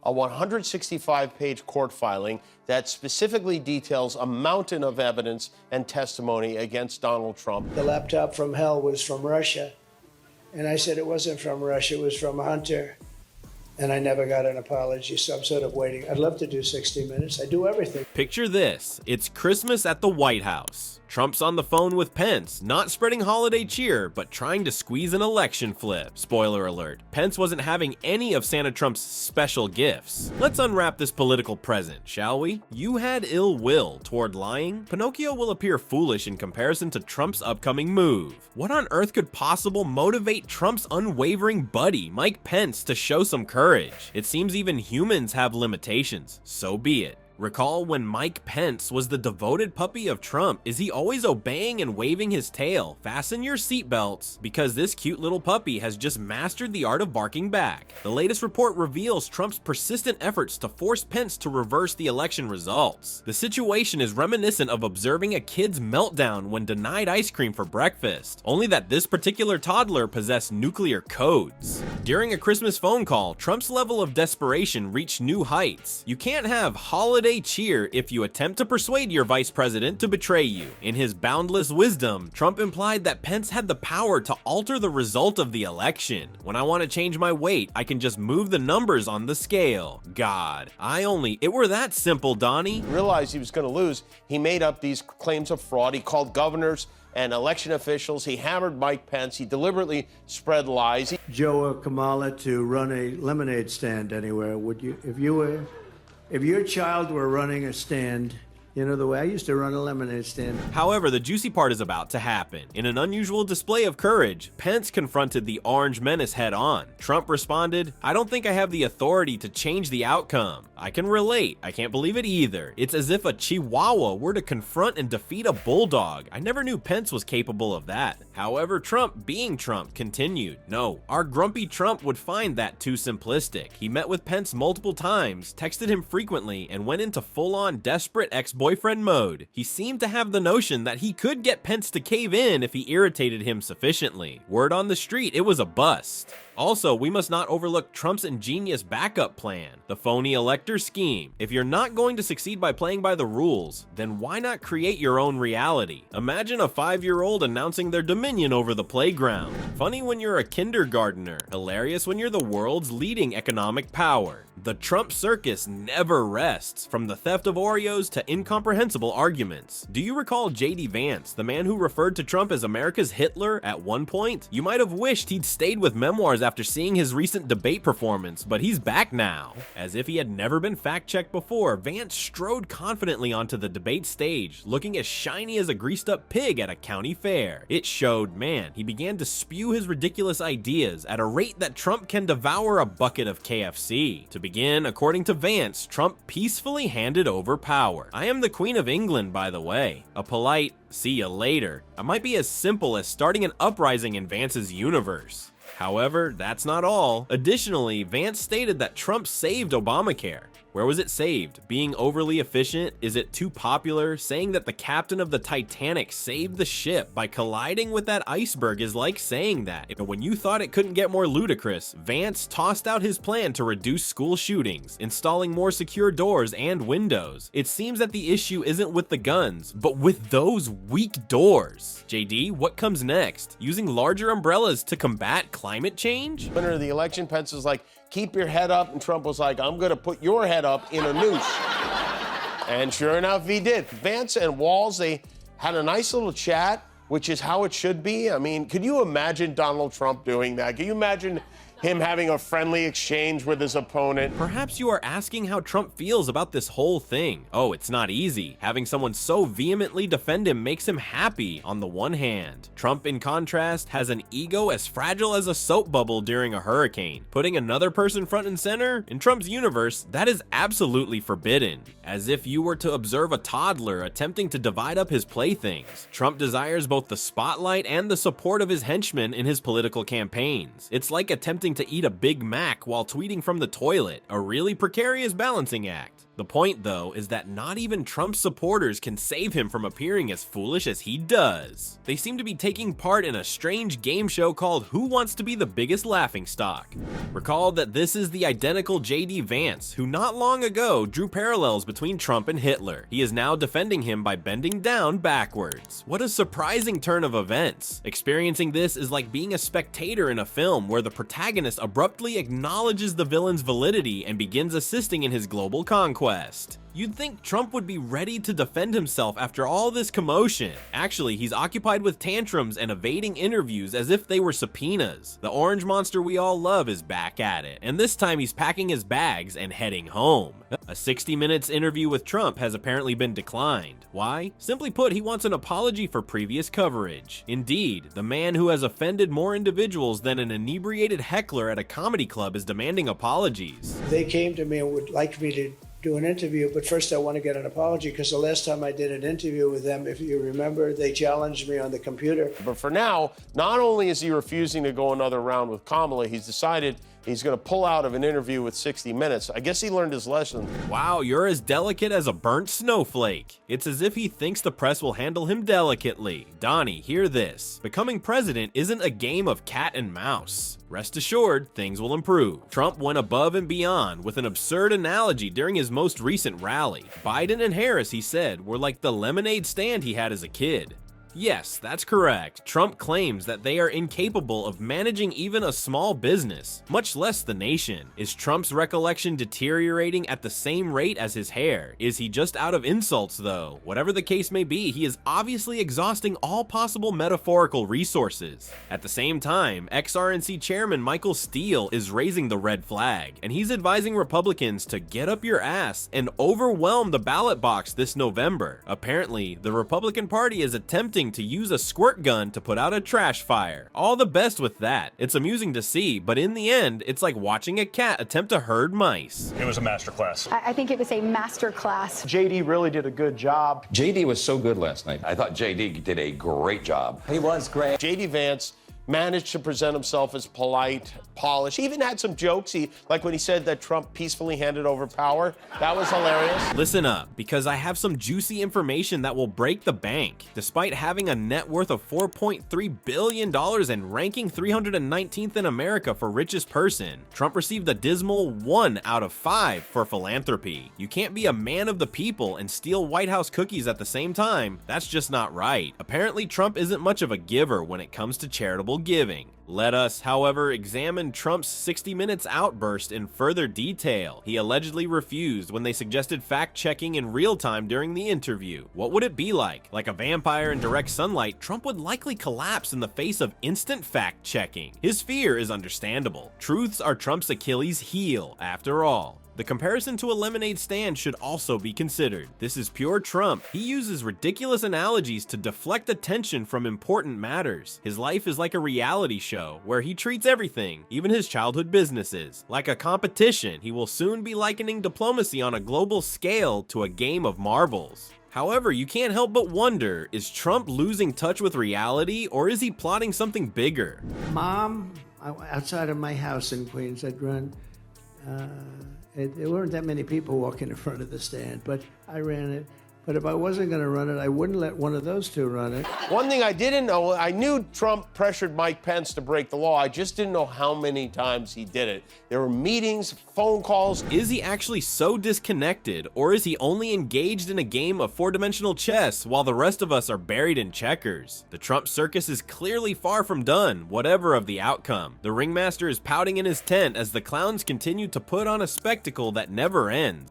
a 165-page court filing that specifically details a mountain of evidence and testimony against Donald Trump. The laptop from hell was from Russia. And I said it wasn't from Russia, it was from Hunter. And I never got an apology, so I'm sort of waiting. I'd love to do 60 Minutes. I do everything. Picture this. It's Christmas at the White House. Trump's on the phone with Pence, not spreading holiday cheer, but trying to squeeze an election flip. Spoiler alert, Pence wasn't having any of Santa Trump's special gifts. Let's unwrap this political present, shall we? You had ill will toward lying? Pinocchio will appear foolish in comparison to Trump's upcoming move. What on earth could possibly motivate Trump's unwavering buddy, Mike Pence, to show some courage? It seems even humans have limitations, so be it. Recall when Mike Pence was the devoted puppy of Trump. Is he always obeying and waving his tail? Fasten your seatbelts, because this cute little puppy has just mastered the art of barking back. The latest report reveals Trump's persistent efforts to force Pence to reverse the election results. The situation is reminiscent of observing a kid's meltdown when denied ice cream for breakfast, only that this particular toddler possessed nuclear codes. During a Christmas phone call, Trump's level of desperation reached new heights. You can't have holiday cheer if you attempt to persuade your vice president to betray you. In his boundless wisdom, Trump implied that Pence had the power to alter the result of the election. When I want to change my weight, I can just move the numbers on the scale. God, it were that simple, Donnie. Realized he was going to lose. He made up these claims of fraud. He called governors and election officials. He hammered Mike Pence. He deliberately spread lies. Joe or Kamala to run a lemonade stand anywhere, would you? If your child were running a stand, you know, the way I used to run a lemonade stand. However, the juicy part is about to happen. In an unusual display of courage, Pence confronted the Orange Menace head on. Trump responded, "I don't think I have the authority to change the outcome. I can relate. I can't believe it either. It's as if a Chihuahua were to confront and defeat a bulldog. I never knew Pence was capable of that." However, Trump, being Trump, continued. No, our grumpy Trump would find that too simplistic. He met with Pence multiple times, texted him frequently, and went into full-on desperate ex-boyfriend mode. He seemed to have the notion that he could get Pence to cave in if he irritated him sufficiently. Word on the street, it was a bust. Also, we must not overlook Trump's ingenious backup plan, the phony elector scheme. If you're not going to succeed by playing by the rules, then why not create your own reality? Imagine a 5-year-old announcing their dominion over the playground. Funny when you're a kindergartner, hilarious when you're the world's leading economic power. The Trump circus never rests, from the theft of Oreos to incomprehensible arguments. Do you recall J.D. Vance, the man who referred to Trump as America's Hitler at one point? You might have wished he'd stayed with memoirs after seeing his recent debate performance, but he's back now. As if he had never been fact-checked before, Vance strode confidently onto the debate stage, looking as shiny as a greased-up pig at a county fair. It showed, man, he began to spew his ridiculous ideas at a rate that Trump can devour a bucket of KFC. To begin, according to Vance, Trump peacefully handed over power. I am the Queen of England, by the way. A polite, see ya later. It might be as simple as starting an uprising in Vance's universe. However, that's not all. Additionally, Vance stated that Trump saved Obamacare. Where was it saved? Being overly efficient? Is it too popular? Saying that the captain of the Titanic saved the ship by colliding with that iceberg is like saying that. But when you thought it couldn't get more ludicrous, Vance tossed out his plan to reduce school shootings, installing more secure doors and windows. It seems that the issue isn't with the guns, but with those weak doors. JD, what comes next? Using larger umbrellas to combat climate change? Winner of the election, Pence was like, "Keep your head up," and Trump was like, "I'm gonna put your head up in a noose." And sure enough, he did. Vance and Walz, they had a nice little chat, which is how it should be. I mean, could you imagine Donald Trump doing that? Can you imagine him having a friendly exchange with his opponent? Perhaps you are asking how Trump feels about this whole thing. Oh, it's not easy. Having someone so vehemently defend him makes him happy on the one hand. Trump, in contrast, has an ego as fragile as a soap bubble during a hurricane. Putting another person front and center? In Trump's universe, that is absolutely forbidden. As if you were to observe a toddler attempting to divide up his playthings. Trump desires both the spotlight and the support of his henchmen in his political campaigns. It's like attempting to eat a Big Mac while tweeting from the toilet, a really precarious balancing act. The point, though, is that not even Trump's supporters can save him from appearing as foolish as he does. They seem to be taking part in a strange game show called Who Wants to Be the Biggest Laughingstock? Recall that this is the identical J.D. Vance, who not long ago drew parallels between Trump and Hitler. He is now defending him by bending down backwards. What a surprising turn of events. Experiencing this is like being a spectator in a film where the protagonist abruptly acknowledges the villain's validity and begins assisting in his global conquest. You'd think Trump would be ready to defend himself after all this commotion. Actually, he's occupied with tantrums and evading interviews as if they were subpoenas. The orange monster we all love is back at it, and this time he's packing his bags and heading home. A 60 Minutes interview with Trump has apparently been declined. Why? Simply put, he wants an apology for previous coverage. Indeed, the man who has offended more individuals than an inebriated heckler at a comedy club is demanding apologies. They came to me and would like me to do an interview, but first I want to get an apology because the last time I did an interview with them, if you remember, they challenged me on the computer. But for now, not only is he refusing to go another round with Kamala, he's decided he's going to pull out of an interview with 60 Minutes. I guess he learned his lesson. Wow, you're as delicate as a burnt snowflake. It's as if he thinks the press will handle him delicately. Donnie, hear this. Becoming president isn't a game of cat and mouse. Rest assured, things will improve. Trump went above and beyond with an absurd analogy during his most recent rally. Biden and Harris, he said, were like the lemonade stand he had as a kid. Yes, that's correct. Trump claims that they are incapable of managing even a small business, much less the nation. Is Trump's recollection deteriorating at the same rate as his hair? Is he just out of insults, though? Whatever the case may be, he is obviously exhausting all possible metaphorical resources. At the same time, ex-RNC chairman Michael Steele is raising the red flag, and he's advising Republicans to get up your ass and overwhelm the ballot box this November. Apparently, the Republican Party is attempting to use a squirt gun to put out a trash fire. All the best with that. It's amusing to see, but in the end, it's like watching a cat attempt to herd mice. It was a masterclass. I think it was a masterclass. JD really did a good job. JD was so good last night. I thought JD did a great job. He was great. J.D. Vance managed to present himself as polite, polished. He even had some jokes. Like when he said that Trump peacefully handed over power. That was hilarious. Listen up, because I have some juicy information that will break the bank. Despite having a net worth of $4.3 billion and ranking 319th in America for richest person, Trump received a dismal 1 out of 5 for philanthropy. You can't be a man of the people and steal White House cookies at the same time. That's just not right. Apparently, Trump isn't much of a giver when it comes to charitable giving. Let us, however, examine Trump's 60 Minutes outburst in further detail. He allegedly refused when they suggested fact-checking in real time during the interview. What would it be like? Like a vampire in direct sunlight, Trump would likely collapse in the face of instant fact-checking. His fear is understandable. Truths are Trump's Achilles heel, after all. The comparison to a lemonade stand should also be considered. This is pure Trump. He uses ridiculous analogies to deflect attention from important matters. His life is like a reality show where he treats everything, even his childhood businesses, like a competition. He will soon be likening diplomacy on a global scale to a game of marbles. However, you can't help but wonder, is Trump losing touch with reality, or is he plotting something bigger? Mom, outside of my house in Queens, I'd run. There weren't that many people walking in front of the stand, but I ran it. But if I wasn't going to run it, I wouldn't let one of those two run it. One thing I didn't know, I knew Trump pressured Mike Pence to break the law. I just didn't know how many times he did it. There were meetings, phone calls. Is he actually so disconnected, or is he only engaged in a game of four-dimensional chess while the rest of us are buried in checkers? The Trump circus is clearly far from done, whatever of the outcome. The ringmaster is pouting in his tent as the clowns continue to put on a spectacle that never ends.